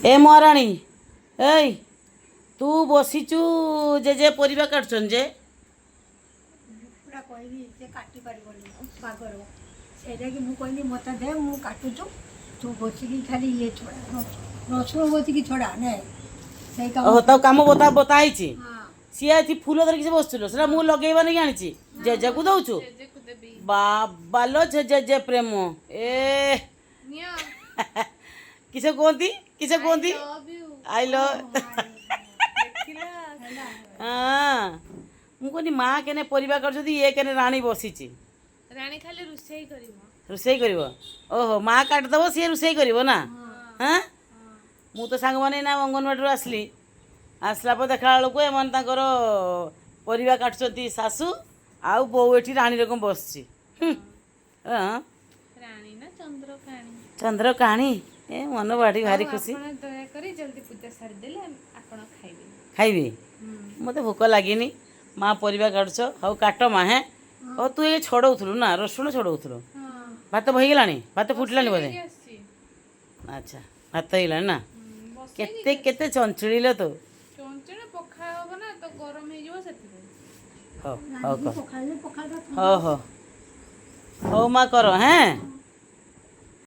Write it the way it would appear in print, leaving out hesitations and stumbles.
ए महाराणी ए तू बसीचु जे परिवा काटुछन जे पूरा कहली से काटी पारिबनी पागर सेटा कि मु कहली मते दे मु काटुछु तू बसिकी खाली ये छोड़ा रसुण बसिकी छोड़ा ने सही काम ओह तब काम बताइछि हां सिया थी फूल धरिक से बसुलो सेटा मु लगेबा नहीं आनिछि जे जे को दउछु बालो जे जे जे प्रेम ए किसे कोंती आई लव हाँ मु कहनी माँ केने परिवा कर ये केने राणी बसीची राणी खाली रुसई करिवो ओहो माँ काट दबो सी रुसई करिवो ना हाँ मु तो सांग माने ना अंगनवाड़ी आसली आसला पर देखला बेलू एमन तांकर परिवा काटुछंती सासू आउ बो एठी राणी रकम बसची हाँ राणी ना चंद्रकाणी चंद्र कहानी ए मन बाड़ी भारी खुशी आपण दया करी जल्दी पूजा सारी देले आपण खाइबे खाइबी मते भोक लागिनी माँ परिवा काटुछ हौ काट माँ है ओ तू ये छड़ौथुलु ना रसुण छड़ौथुलु हां भात भइगलानी भात फुटलानी बोधे आसी अच्छा भात ହେଇଗଲାଣି ନା बस केते केते चंचुड़ील तो चंचण पखा होबो ना तो गरम हे जिवो सेति हो हो पखाले पखाल हो हो हो माँ करो हैं